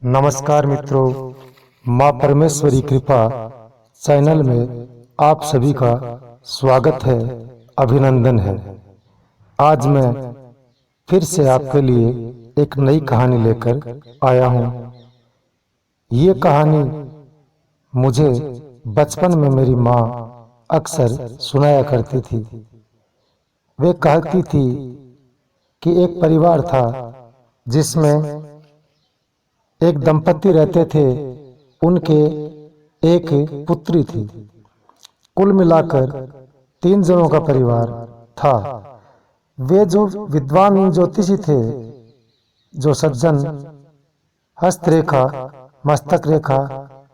नमस्कार मित्रों, माँ परमेश्वरी कृपा चैनल में आप सभी का स्वागत है, अभिनंदन है। आज मैं फिर से आपके लिए एक नई कहानी लेकर आया हूँ। ये कहानी मुझे बचपन में मेरी माँ अक्सर सुनाया करती थी। वे कहती थी कि एक परिवार था जिसमें एक दंपति रहते थे। उनके एक पुत्री थी। कुल मिलाकर 3 जनों का परिवार था। वे जो विद्वान ज्योतिषी थे, जो सज्जन हस्तरेखा, मस्तक रेखा,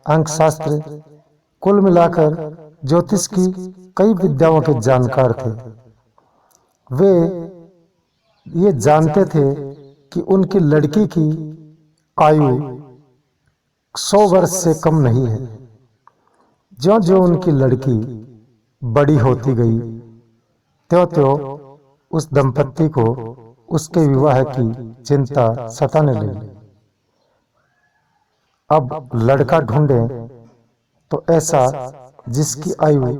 अंक शास्त्र, कुल मिलाकर ज्योतिष की कई विद्याओं के जानकार थे। वे ये जानते थे कि उनकी लड़की की आयु 100 वर्ष से कम नहीं है। ज्यों-ज्यों उनकी लड़की बड़ी होती गई, त्यों-त्यों उस दंपत्ति को उसके विवाह की चिंता सताने लगी। अब लड़का ढूंढें तो ऐसा जिसकी आयु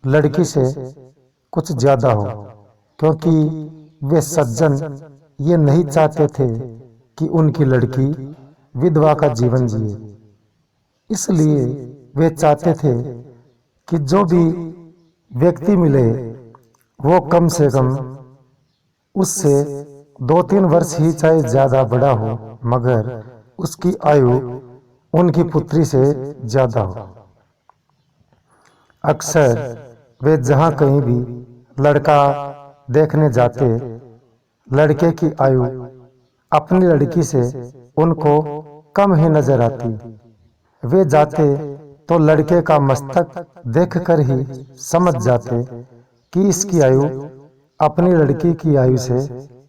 लड़की से कुछ ज्यादा हो, क्योंकि वे सज्जन ये नहीं चाहते थे कि उनकी लड़की विधवा का जीवन जिए। इसलिए वे चाहते थे कि जो भी व्यक्ति मिले वो कम से कम उससे 2-3 वर्ष ही चाहे ज्यादा बड़ा हो, मगर उसकी आयु उनकी पुत्री से ज्यादा हो। अक्सर वे जहां कहीं भी लड़का देखने जाते, लड़के की आयु अपनी लड़की से उनको कम ही नजर आती। वे जाते तो लड़के का मस्तक देखकर ही समझ जाते कि इसकी आयु अपनी लड़की की आयु से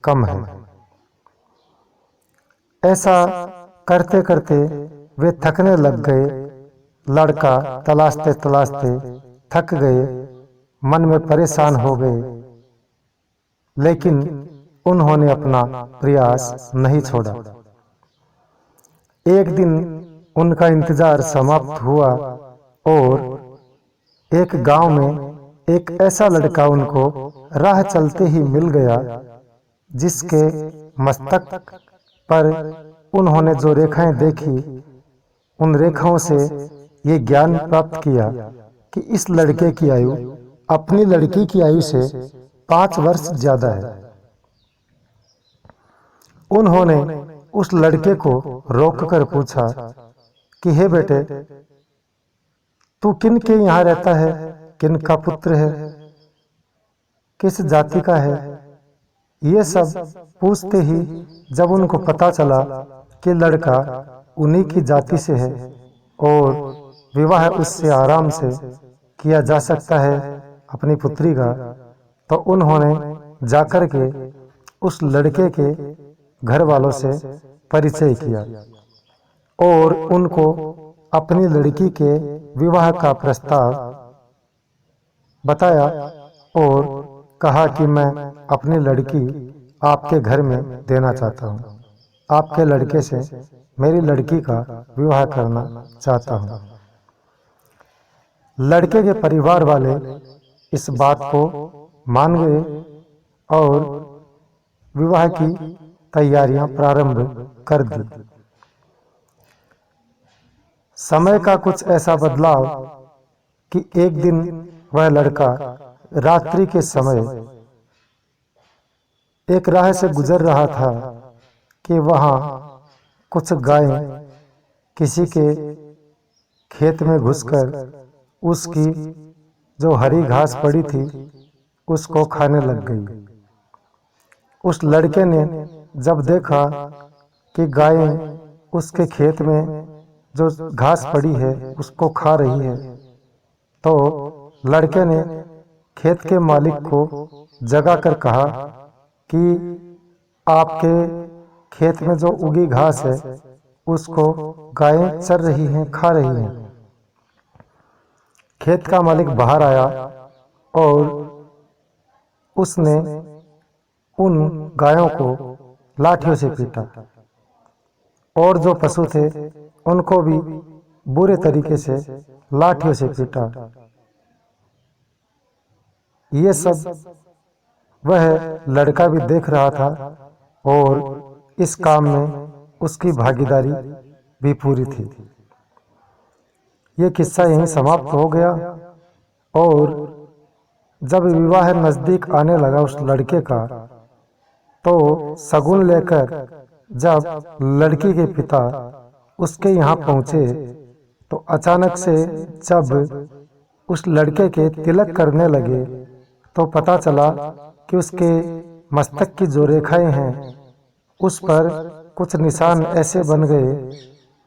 कम है। ऐसा करते करते वे थकने लग गए। लड़का तलाशते तलाशते थक गए, मन में परेशान हो गए, लेकिन उन्होंने अपना प्रयास नहीं छोड़ा। एक दिन उनका इंतजार समाप्त हुआ और एक गांव में एक ऐसा लड़का उनको राह चलते ही मिल गया, जिसके मस्तक पर उन्होंने जो रेखाएं देखी, उन रेखाओं से ये ज्ञान प्राप्त किया कि इस लड़के की आयु अपनी लड़की की आयु से 5 वर्ष ज्यादा है। उन्होंने उस लड़के को रोककर पूछा कि हे बेटे, तू किन के यहाँ रहता है, किन का पुत्र है, किस जाति का है। ये सब पूछते ही जब उनको पता चला कि लड़का उन्हीं की जाति से है और विवाह उससे आराम से किया जा सकता है अपनी पुत्री का, तो उन्होंने जाकर के उस लड़के के घर वालों से परिचय किया और उनको अपनी लड़की के विवाह का प्रस्ताव बताया और कहा कि मैं अपनी लड़की आपके घर में देना चाहता हूँ, आपके लड़के से मेरी लड़की का विवाह करना चाहता हूँ। लड़के के परिवार वाले इस बात को मान गए और विवाह की तैयारियां प्रारंभ कर दी। समय का कुछ ऐसा बदलाव कि एक दिन वह लड़का रात्रि के समय एक राह से गुजर रहा था कि वहां कुछ गायें किसी के खेत में घुसकर उसकी जो हरी घास पड़ी थी उसको खाने लग गई। उस लड़के ने जब देखा कि गायें उसके खेत में जो घास पड़ी है उसको खा रही है, तो लड़के ने खेत के मालिक को जगाकर कहा कि आपके खेत में जो उगी घास है उसको गायें चर रही हैं, खा रही हैं। खेत का मालिक बाहर आया और उसने उन गायों को लाठियों से पीटा। और जो पशु थे उनको भी बुरे तरीके से लाठियों से पीटा। ये सब वह लड़का भी देख रहा था और इस काम में उसकी भागीदारी भी पूरी थी। ये किस्सा यहीं समाप्त हो गया और जब विवाह नजदीक आने लगा उस लड़के का, तो शगुन लेकर जब लड़की के पिता उसके यहाँ पहुंचे तो अचानक से जब उस लड़के के तिलक करने लगे तो पता चला कि उसके मस्तक की जो रेखाएं हैं उस पर कुछ निशान ऐसे बन गए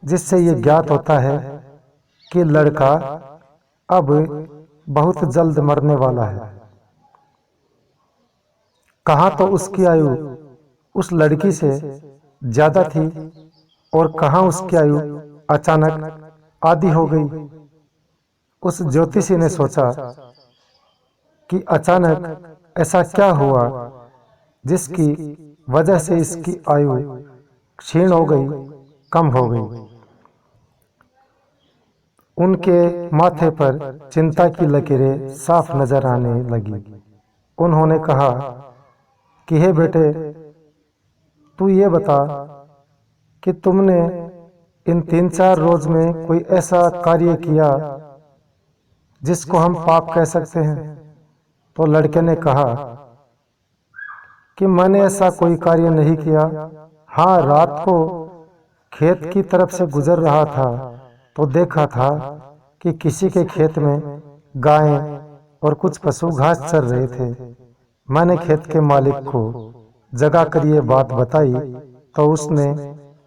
जिससे ये ज्ञात होता है कि लड़का अब बहुत जल्द मरने वाला है। कहाँ तो उसकी आयु उस लड़की से ज्यादा थी और कहाँ उसकी आयु अचानक आधी हो गई। उस ज्योतिषी ने सोचा कि अचानक ऐसा क्या हुआ जिसकी वजह से इसकी आयु क्षीण हो गई, कम हो गई। उनके माथे पर चिंता की लकीरें साफ नजर आने लगी। उन्होंने कहा कि हे बेटे, तू ये बता कि तुमने इन 3-4 रोज में कोई ऐसा कार्य किया जिसको हम पाप कह सकते हैं। तो लड़के ने कहा कि मैंने ऐसा कोई कार्य नहीं किया। हाँ, रात को खेत की तरफ से गुजर रहा था तो देखा था कि किसी के खेत में गायें और कुछ पशु घास चर रहे थे। मैंने खेत के मालिक को जगा कर ये बात बताई तो उसने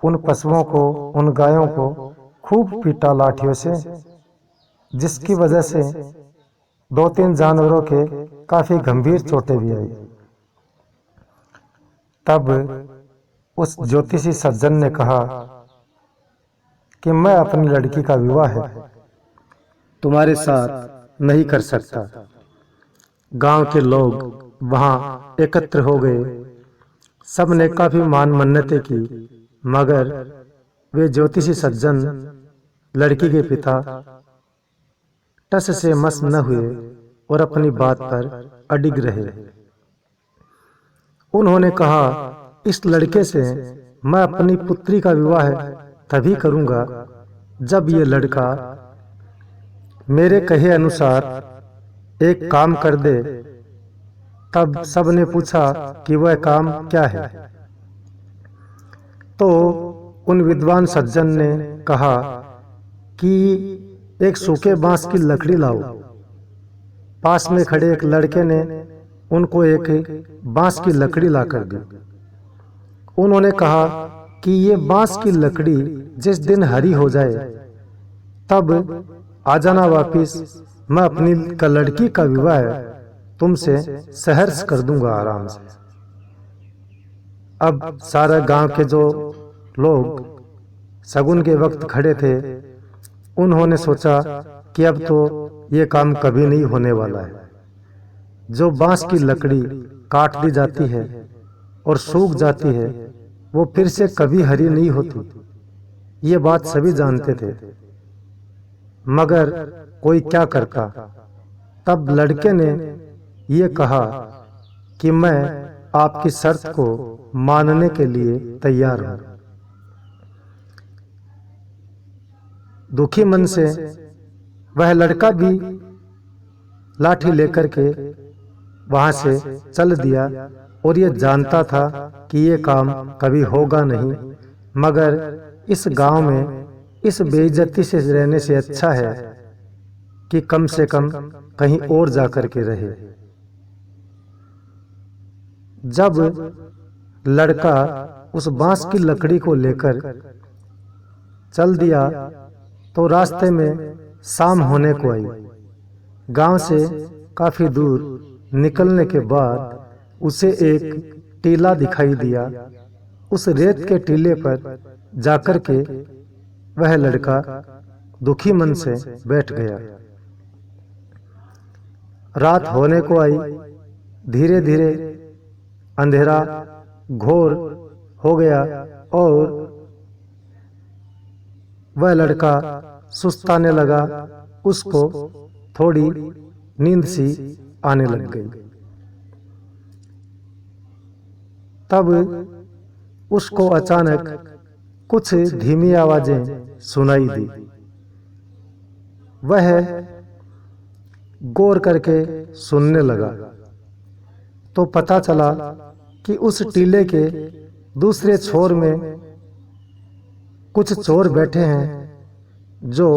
उन पशुओं को, उन गायों को खूब पीटा लाठियों से, जिसकी वजह से 2-3 जानवरों के काफी गंभीर चोटें भी आई। तब उस ज्योतिषी सज्जन ने कहा कि मैं अपनी लड़की का विवाह तुम्हारे साथ नहीं कर सकता। गांव के लोग वहां एकत्र हो गए। सब ने काफी मान मन्नतें की, मगर वे ज्योतिषी सज्जन लड़की के पिता टस से मस न हुए और अपनी बात पर अडिग रहे। उन्होंने कहा, इस लड़के से मैं अपनी पुत्री का विवाह तभी करूंगा जब ये लड़का मेरे कहे अनुसार एक काम कर दे। तब सबने पूछा कि वह काम क्या है। तो उन विद्वान सज्जन ने कहा कि एक सूखे बांस की लकड़ी लाओ। पास में खड़े एक लड़के ने उनको एक बांस की लकड़ी लाकर दी। उन्होंने कहा कि ये बांस की लकड़ी जिस दिन हरी हो जाए तब आ जाना वापिस। मैं अपनी लड़की का विवाह तुमसे सहर्ष कर दूंगा आराम से। अब सारा गांव के जो लोग शगुन के वक्त खड़े थे, उन्होंने सोचा कि अब तो ये काम कभी नहीं होने वाला है। जो बांस की लकड़ी काट दी जाती है और सूख जाती है, वो फिर से कभी हरी नहीं होती। ये बात सभी जानते थे, मगर कोई क्या करता। तब लड़के ने ये कहा कि मैं आपकी शर्त को मानने के लिए तैयार हूं। दुखी मन से वह लड़का भी लाठी लेकर के वहां से चल दिया और ये जानता था कि ये काम कभी होगा नहीं, मगर इस गांव में इस बेइज्जती से रहने से अच्छा है कि कम से कम कहीं और जाकर के रहे। जब लड़का उस बांस की लकड़ी को लेकर चल दिया तो रास्ते में शाम होने को आई। गांव से काफी दूर निकलने के बाद उसे एक टीला दिखाई दिया। उस रेत के टीले पर जाकर के वह लड़का दुखी मन से बैठ गया। रात होने को आई। धीरे धीरे अंधेरा घोर हो गया और वह लड़का सुस्ताने लगा, उसको थोड़ी नींद सी आने लग गई। तब उसको अचानक कुछ धीमी आवाजें सुनाई दी। वह गौर करके सुनने लगा तो पता चला कि उस टीले के दूसरे छोर में कुछ चोर बैठे हैं जो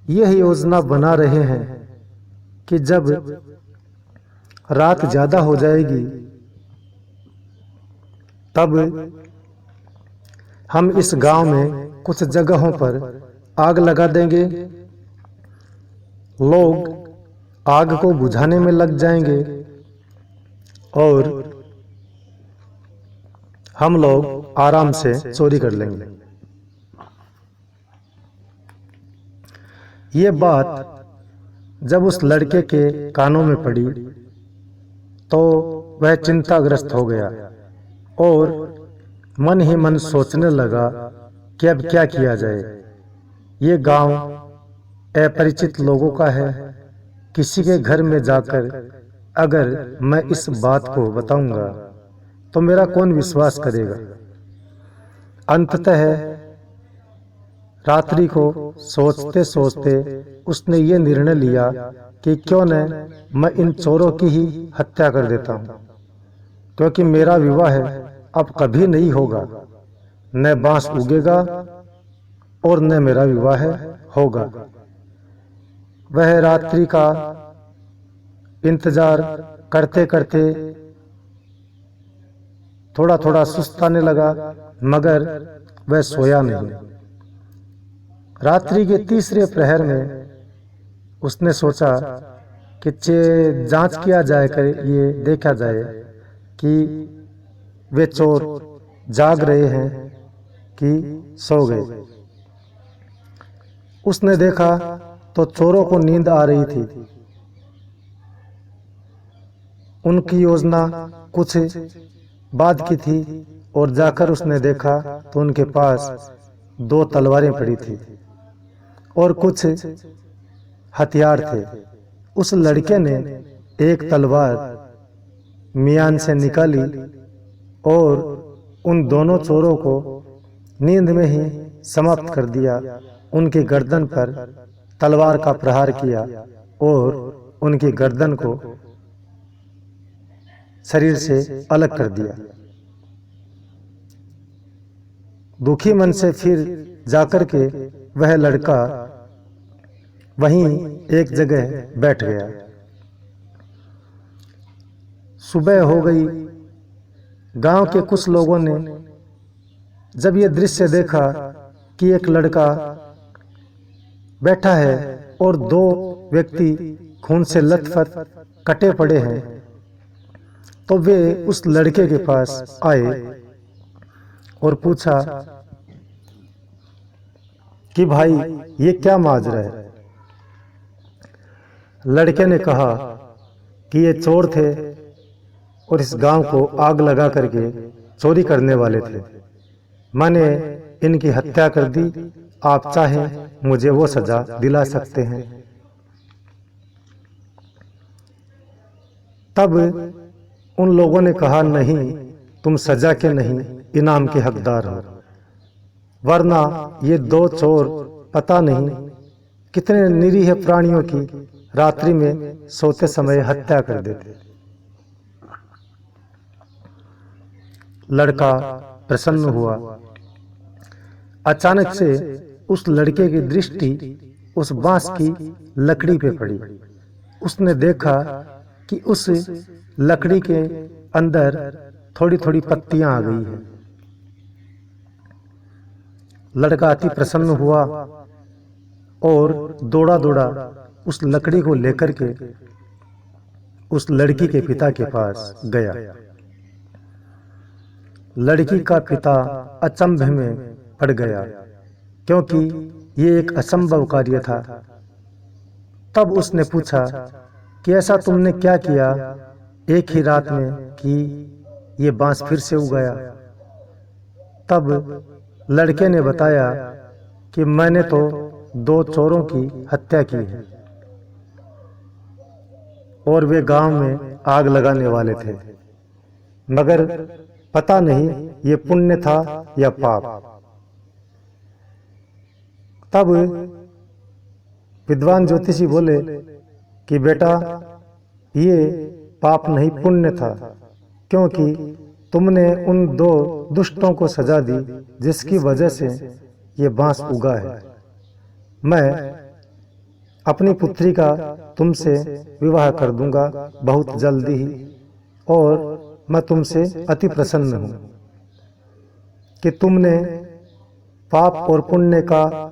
यह योजना बना रहे हैं कि जब रात ज्यादा हो जाएगी तब हम इस गांव में कुछ जगहों पर आग लगा देंगे। लोग आग को बुझाने में लग जाएंगे और हम लोग आराम से चोरी कर लेंगे। ये बात जब उस लड़के के कानों में पड़ी तो वह चिंताग्रस्त हो गया और मन ही मन सोचने लगा कि अब क्या किया जाए। ये गांव अपरिचित लोगों का है। किसी के घर में जाकर अगर मैं इस बात को बताऊंगा तो मेरा कौन विश्वास करेगा। अंततः रात्रि को सोचते सोचते उसने ये निर्णय लिया कि क्यों न मैं इन चोरों की ही हत्या कर देता हूं, क्योंकि मेरा विवाह अब कभी नहीं होगा। न बांस उगेगा और न मेरा विवाह होगा। वह रात्रि का इंतजार करते करते थोड़ा थोड़ा सुस्त आने लगा, मगर वह सोया नहीं। रात्रि के तीसरे प्रहर में उसने सोचा कि जांच किया जाए, कर ये देखा जाए कि वे चोर जाग रहे हैं कि सो गए। उसने देखा तो चोरों को नींद आ रही थी। उनकी योजना कुछ बाद की थी और जाकर उसने देखा तो उनके पास 2 तलवारें पड़ी थी और कुछ हथियार थे। उस लड़के ने एक तलवार मियान से निकाली और उन दोनों चोरों को नींद में ही समाप्त कर दिया। उनकी गर्दन पर तलवार का प्रहार किया और उनकी गर्दन को शरीर से अलग कर दिया। दुखी मन से फिर जाकर के वह लड़का वहीं एक जगह बैठ गया। सुबह हो गई। गांव के कुछ लोगों ने जब ये दृश्य देखा कि एक लड़का बैठा है और 2 व्यक्ति खून से लथपथ कटे पड़े हैं, तो वे उस लड़के के पास आए और पूछा कि भाई ये क्या माजरा है। लड़के ने कहा कि ये चोर थे और इस गांव को आग लगा करके चोरी करने वाले थे। मैंने इनकी हत्या कर दी। आप चाहें मुझे वो सजा दिला सकते हैं। तब उन लोगों ने कहा, नहीं, तुम सजा के नहीं इनाम के हकदार हो, वरना ये 2 चोर पता नहीं कितने निरीह प्राणियों की रात्रि में सोते समय हत्या कर देते। लड़का प्रसन्न हुआ। अचानक से उस लड़के की दृष्टि उस बांस की लकड़ी पे पड़ी। उसने देखा कि उस लकड़ी के अंदर थोड़ी थोड़ी पत्तियां आ गई हैं। लड़का अति प्रसन्न हुआ और दौड़ा दौड़ा उस लकड़ी को लेकर के उस लड़की के पिता के पास गया। लड़की का पिता अचंभ में पड़ गया, क्योंकि ये एक असंभव कार्य था। तब उसने पूछा कि ऐसा तुमने क्या किया एक ही रात में कि ये बांस फिर से उगाया। तब लड़के ने बताया कि मैंने तो 2 चोरों की हत्या की है और वे गांव में आग लगाने वाले थे, मगर पता नहीं ये पुण्य था या पाप। तब विद्वान ज्योतिषी बोले कि बेटा, ये पाप नहीं पुण्य था, क्योंकि तुमने उन 2 दुष्टों को सजा दी जिसकी वजह से ये बांस उगा है। मैं अपनी पुत्री का तुमसे विवाह कर दूंगा बहुत जल्दी ही, और मैं तुमसे अति प्रसन्न हूं कि तुमने पाप और पुण्य का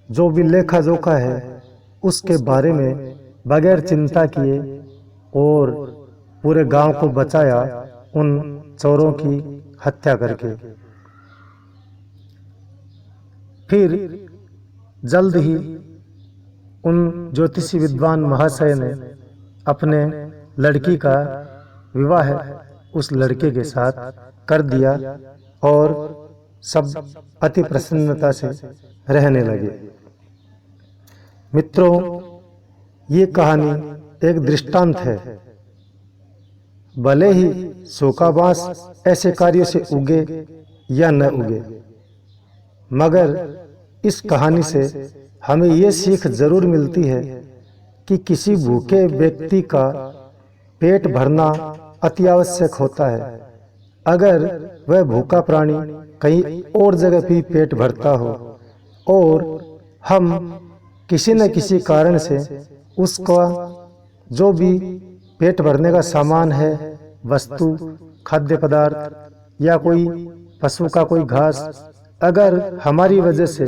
जो भी लेखा जोखा है उसके बारे में बगैर चिंता किए और पूरे गांव को बचाया उन चोरों की हत्या करके। फिर जल्द ही उन ज्योतिषी विद्वान महाशय ने अपने लड़की का विवाह उस लड़के के साथ कर दिया और सब अति प्रसन्नता से रहने लगे। मित्रों, ये कहानी एक दृष्टांत है। भले ही सूखा बांस ऐसे कार्यों से उगे या न उगे, मगर इस कहानी से हमें ये सीख जरूर मिलती है कि किसी भूखे व्यक्ति का पेट भरना अति आवश्यक होता है। अगर वह भूखा प्राणी कहीं और जगह भी पेट भरता हो और हम किसी न किसी कारण से उसका जो भी पेट भरने का सामान है, वस्तु, खाद्य पदार्थ या कोई पशु का कोई घास, अगर हमारी वजह से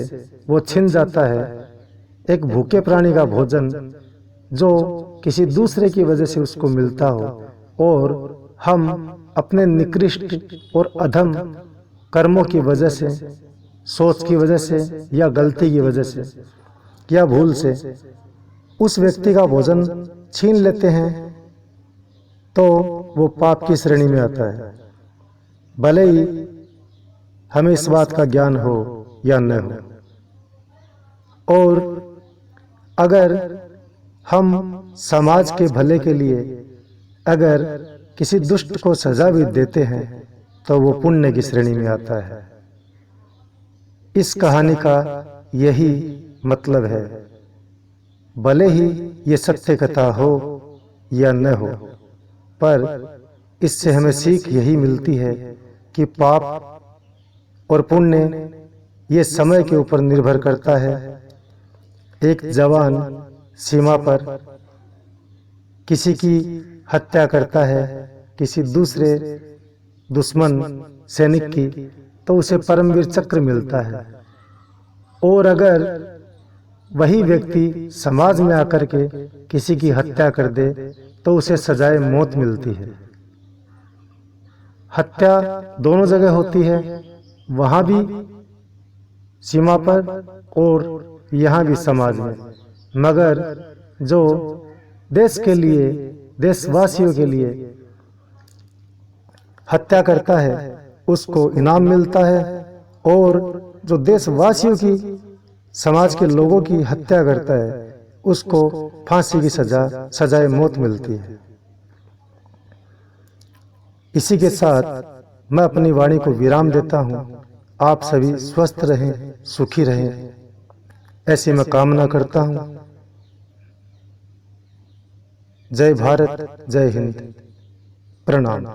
वो छिन जाता है, एक भूखे प्राणी का भोजन जो किसी दूसरे की वजह से उसको मिलता हो, और हम अपने निकृष्ट और अधम कर्मों की वजह से, सोच की वजह से या गलती की वजह से या भूल से उस व्यक्ति का भोजन छीन लेते हैं, तो वो पाप की श्रेणी में आता है, भले ही हमें इस बात का ज्ञान हो या न हो। और अगर हम समाज के भले के लिए अगर किसी दुष्ट को सजा भी देते हैं तो वो पुण्य की श्रेणी में आता है। इस कहानी का यही मतलब है, भले ही ये सत्य कथा हो या न हो, पर इससे हमें सीख यही मिलती है कि पाप और पुण्य ये समय के ऊपर निर्भर करता है। एक जवान सीमा पर किसी की हत्या करता है, किसी दूसरे दुश्मन सैनिक की, तो उसे परमवीर चक्र मिलता है। और अगर वही व्यक्ति समाज में आकर के किसी की हत्या कर दे तो उसे सजाए मौत मिलती है। हत्या दोनों जगह होती है, वहां भी सीमा पर और यहाँ भी समाज में, मगर जो देश के लिए, देशवासियों के लिए हत्या करता है उसको इनाम मिलता है, और जो देशवासियों की, समाज के लोगों की हत्या करता है उसको फांसी की सजाए मौत मिलती है। इसी के साथ मैं अपनी वाणी को विराम देता हूँ। आप सभी स्वस्थ रहें, सुखी रहें, ऐसी मैं कामना करता हूँ। जय भारत, जय हिंद, प्रणाम।